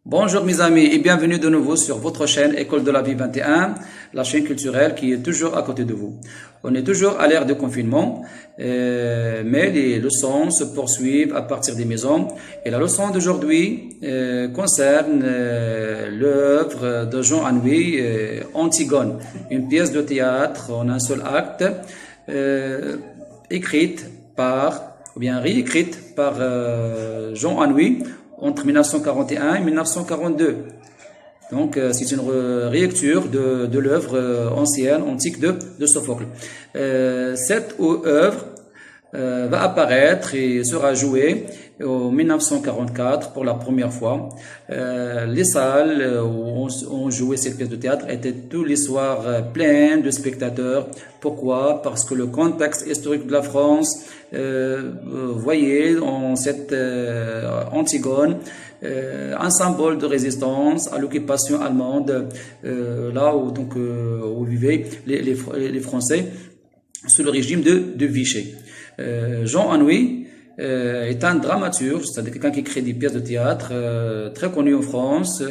Bonjour mes amis et bienvenue de nouveau sur votre chaîne École de la vie 21, la chaîne culturelle qui est toujours à côté de vous. On est toujours à l'ère de confinement, mais les leçons se poursuivent à partir des maisons. Et la leçon d'aujourd'hui concerne l'œuvre de Jean Anouilh, Antigone, une pièce de théâtre en un seul acte, écrite par, ou bien réécrite par Jean Anouilh entre 1941 et 1942. Donc, c'est une réécriture de l'œuvre ancienne, antique de Sophocle. Cette œuvre va apparaître et sera jouée en 1944 pour la première fois. Les salles où on jouait cette pièce de théâtre étaient tous les soirs pleines de spectateurs. Pourquoi? Parce que le contexte historique de la France voyait en cette Antigone un symbole de résistance à l'occupation allemande, là où où vivaient les Français sous le régime de Vichy. Jean Anouilh est un dramaturge, c'est-à-dire quelqu'un qui crée des pièces de théâtre très connu en France.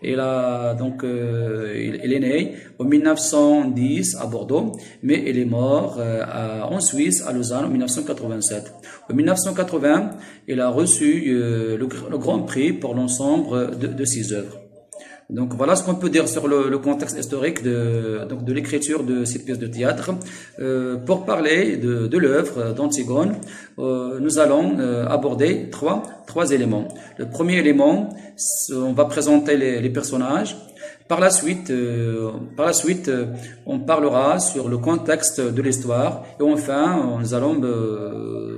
Il est né en 1910 à Bordeaux, mais il est mort en Suisse, à Lausanne, en 1987. En 1980, il a reçu le Grand Prix pour l'ensemble de ses œuvres. Donc voilà ce qu'on peut dire sur le contexte historique de l'écriture de cette pièce de théâtre. Pour parler de l'œuvre d'Antigone, nous allons aborder trois éléments. Le premier élément, on va présenter les personnages. Par la suite, on parlera sur le contexte de l'histoire. Et enfin, nous allons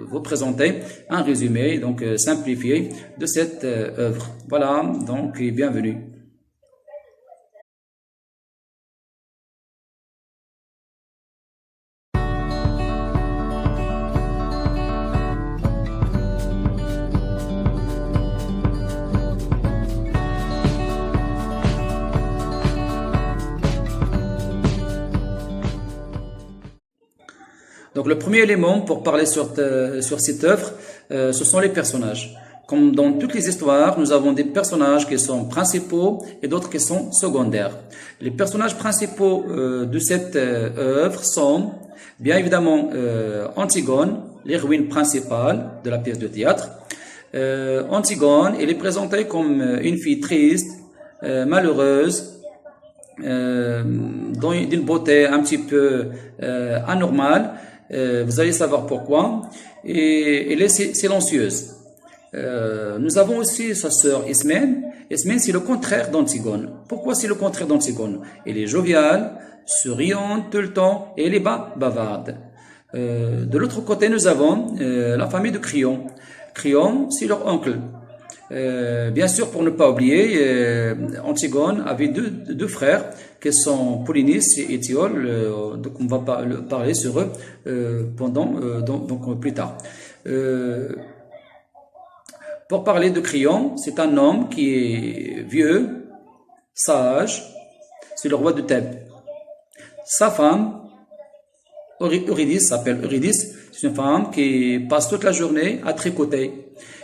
vous présenter un résumé, donc simplifié, de cette œuvre. Voilà, donc bienvenue. Donc le premier élément pour parler sur cette œuvre, ce sont les personnages. Comme dans toutes les histoires, nous avons des personnages qui sont principaux et d'autres qui sont secondaires. Les personnages principaux de cette œuvre sont bien évidemment Antigone, l'héroïne principale de la pièce de théâtre. Antigone, elle est présentée comme une fille triste, malheureuse, d'une beauté un petit peu anormale. Vous allez savoir pourquoi. Et elle est silencieuse. Nous avons aussi sa sœur Ismène. Ismène, c'est le contraire d'Antigone. Pourquoi c'est le contraire d'Antigone? Elle est joviale, souriante tout le temps et elle est bavarde. De l'autre côté, nous avons la famille de Créon. Créon, c'est leur oncle. Bien sûr, pour ne pas oublier, Antigone avait deux frères qui sont Polynice et Étiole, donc on va parler sur eux donc plus tard. Pour parler de Créon, c'est un homme qui est vieux, sage, c'est le roi de Thèbes. Sa femme, Eurydice, s'appelle Eurydice, c'est une femme qui passe toute la journée à tricoter.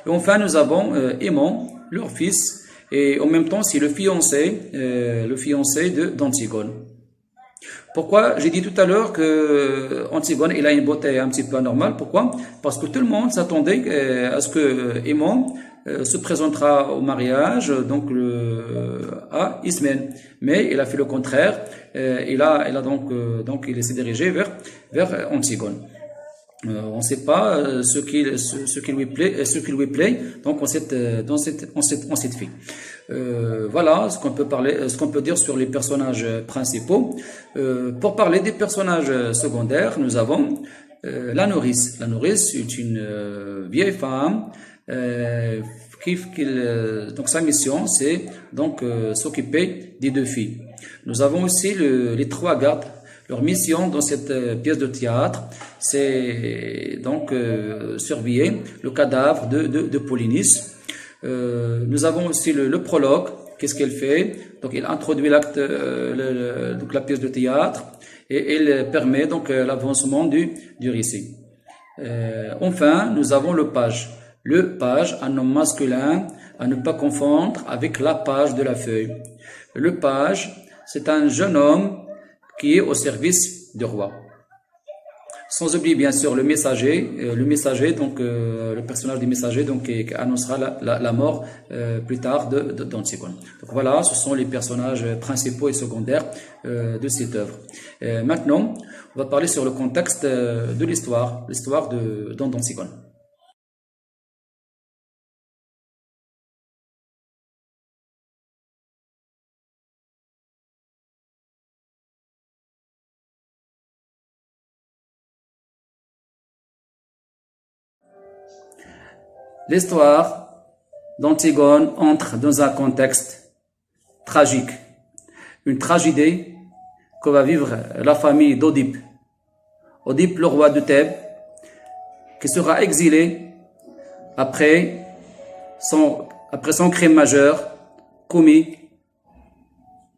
Et enfin, nous avons Aimon, leur fils, et en même temps, c'est le fiancé d'Antigone. Pourquoi? J'ai dit tout à l'heure que Antigone, il a une beauté un petit peu anormale. Pourquoi? Parce que tout le monde s'attendait à ce que Aimon se présentera au mariage, donc à Ismène. Mais il a fait le contraire. Il s'est dirigé vers Antigone. On ne sait pas ce qui lui plaît donc dans cette fille. Voilà ce qu'on peut dire sur les personnages principaux. Pour parler des personnages secondaires, nous avons la nourrice. La nourrice est une vieille femme donc sa mission c'est donc s'occuper des deux filles. Nous avons aussi les trois gardes. Leur mission dans cette pièce de théâtre, c'est donc surveiller le cadavre de Polynice. Nous avons aussi le prologue. Qu'est-ce qu'elle fait? Donc, il introduit l'acte, donc la pièce de théâtre, et il permet donc l'avancement du récit. Enfin, nous avons le page. Le page, un nom masculin, à ne pas confondre avec la page de la feuille. Le page, c'est un jeune homme qui est au service du roi. Sans oublier bien sûr le messager, donc le personnage du messager, donc qui annoncera la mort plus tard d'Antigone. Donc voilà, ce sont les personnages principaux et secondaires de cette œuvre. Maintenant, on va parler sur le contexte de l'histoire d'Antigone. L'histoire d'Antigone entre dans un contexte tragique, une tragédie que va vivre la famille d'Oedipe. Oedipe, le roi de Thèbes, qui sera exilé après son crime majeur commis,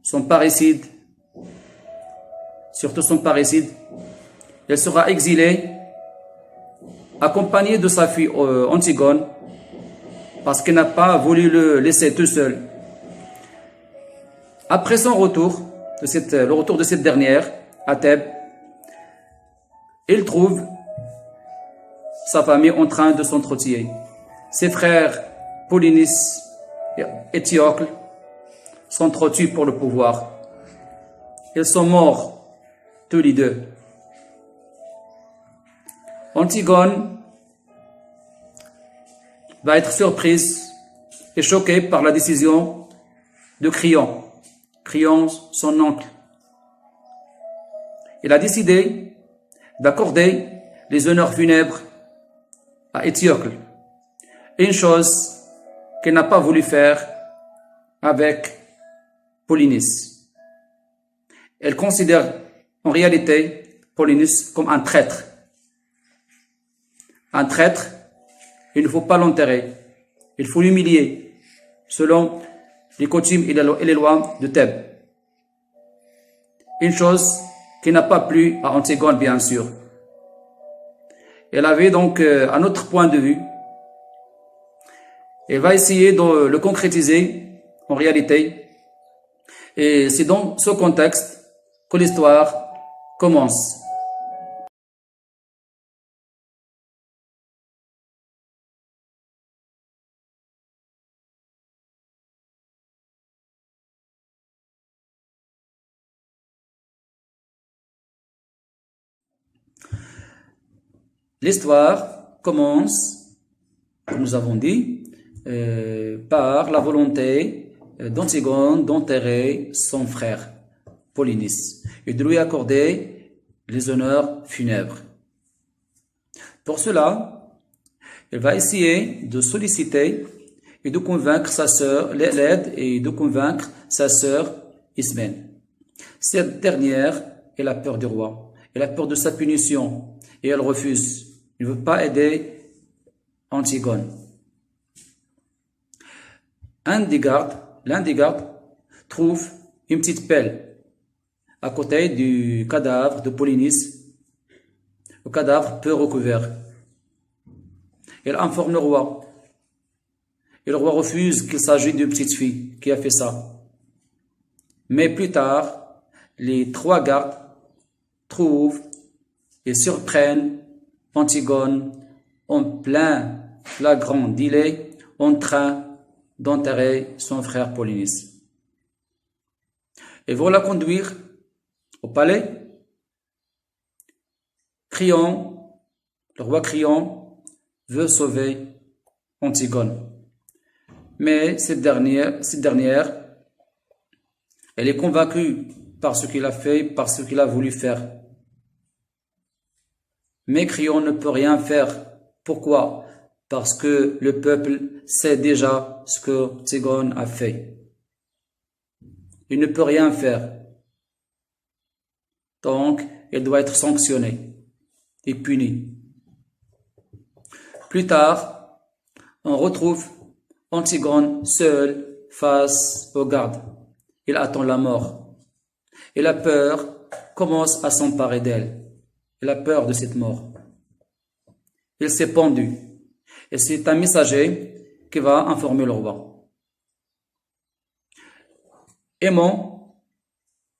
son parricide, surtout son parricide. Il sera exilé accompagné de sa fille Antigone, parce qu'il n'a pas voulu le laisser tout seul. Après son retour, le retour de cette dernière à Thèbes, il trouve sa famille en train de s'entretuer. Ses frères Polynice et Étiocle s'entretuent pour le pouvoir. Ils sont morts tous les deux. Antigone va être surprise et choquée par la décision de Créon, son oncle. Il a décidé d'accorder les honneurs funèbres à Étiocle, une chose qu'il n'a pas voulu faire avec Polynice. Elle considère en réalité Polynice comme un traître. Un traître, il ne faut pas l'enterrer, il faut l'humilier, selon les coutumes et les lois de Thèbes. Une chose qui n'a pas plu à Antigone, bien sûr. Elle avait donc un autre point de vue. Elle va essayer de le concrétiser en réalité. Et c'est dans ce contexte que l'histoire commence. L'histoire commence, comme nous avons dit, par la volonté d'Antigone d'enterrer son frère Polynice et de lui accorder les honneurs funèbres. Pour cela, elle va essayer de solliciter et de convaincre sa sœur, l'aide et de convaincre sa sœur Ismène. Cette dernière, elle a peur du roi, elle a peur de sa punition et elle refuse. Il ne veut pas aider Antigone. L'un des gardes trouve une petite pelle à côté du cadavre de Polynice, le cadavre peu recouvert. Il informe le roi. Et le roi refuse qu'il s'agit d'une petite fille qui a fait ça. Mais plus tard, les trois gardes trouvent et surprennent Antigone en plein flagrant délit en train d'enterrer son frère Polynice. Ils vont la conduire au palais. Le roi Créon veut sauver Antigone. mais cette dernière, elle est convaincue par ce qu'il a fait, par ce qu'il a voulu faire. Mais Créon ne peut rien faire. Pourquoi? Parce que le peuple sait déjà ce que Antigone a fait. Il ne peut rien faire. Donc, il doit être sanctionné et puni. Plus tard, on retrouve Antigone seul face aux gardes. Il attend la mort. Et la peur commence à s'emparer d'elle. Il a peur de cette mort. Il s'est pendu. Et c'est un messager qui va informer le roi. Aimant,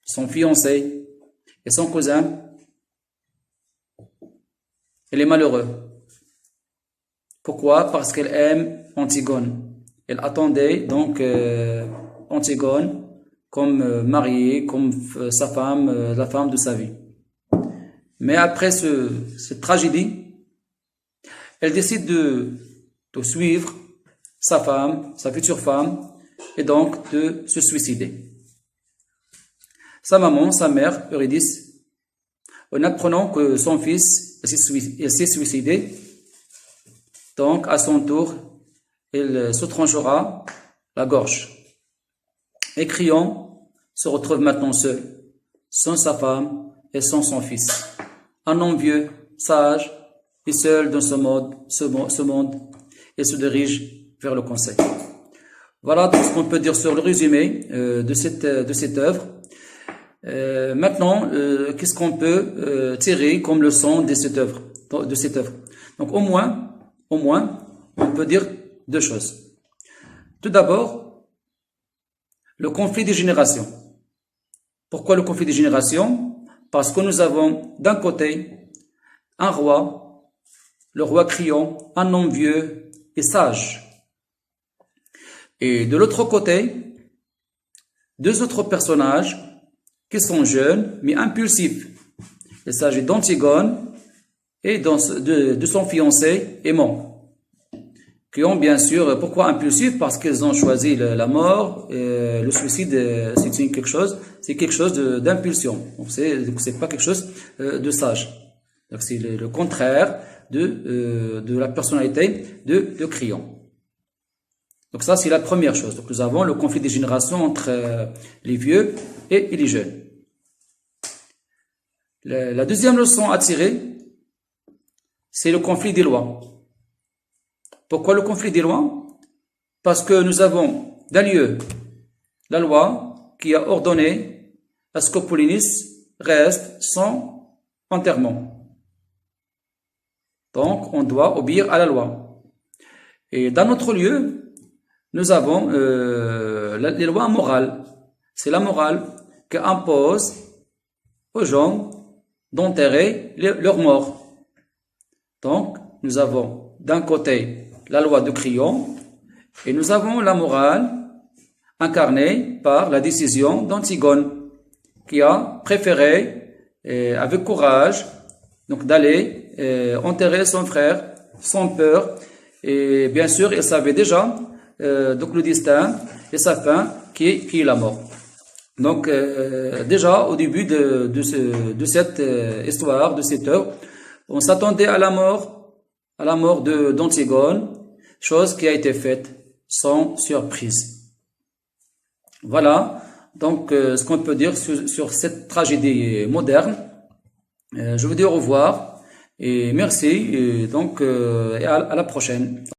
son fiancé et son cousin, il est malheureux. Pourquoi? Parce qu'elle aime Antigone. Elle attendait donc Antigone comme mariée, comme sa femme, la femme de sa vie. Mais après cette tragédie, elle décide de suivre sa femme, sa future femme, et donc de se suicider. Sa maman, sa mère, Eurydice, en apprenant que son fils s'est suicidé, donc à son tour, il se tranchera la gorge. Et Créon se retrouve maintenant seul, sans sa femme et sans son fils. Un homme vieux, sage, et seul dans ce monde, et se dirige vers le conseil. Voilà tout ce qu'on peut dire sur le résumé de cette œuvre. Maintenant, qu'est-ce qu'on peut tirer comme leçon de cette œuvre? Donc au moins, on peut dire deux choses. Tout d'abord, le conflit des générations. Pourquoi le conflit des générations? Parce que nous avons d'un côté un roi, le roi Créon, un homme vieux et sage. Et de l'autre côté, deux autres personnages qui sont jeunes mais impulsifs. Il s'agit d'Antigone et de son fiancé Aimant, qui ont bien sûr, pourquoi impulsifs? Parce qu'ils ont choisi la mort, le suicide, c'est quelque chose d'impulsion. Donc c'est pas quelque chose de sage. Donc c'est le contraire de la personnalité de Créon. Donc ça, c'est la première chose. Donc nous avons le conflit des générations entre les vieux et les jeunes. La deuxième leçon à tirer, c'est le conflit des lois. Pourquoi le conflit des lois? Parce que nous avons d'un lieu la loi qui a ordonné à ce que Polynice reste sans enterrement. Donc, on doit obéir à la loi. Et dans notre lieu, nous avons les lois morales. C'est la morale qui impose aux gens d'enterrer leurs morts. Donc, nous avons d'un côté la loi de Créon et nous avons la morale incarnée par la décision d'Antigone qui a préféré, avec courage, donc d'aller enterrer son frère sans peur, et bien sûr il savait déjà donc le destin et sa fin qui est la mort. Donc déjà au début de cette histoire, de cette œuvre, on s'attendait à la mort d'Antigone, chose qui a été faite sans surprise. Voilà donc ce qu'on peut dire sur cette tragédie moderne. Je vous dis au revoir et merci, et donc à la prochaine.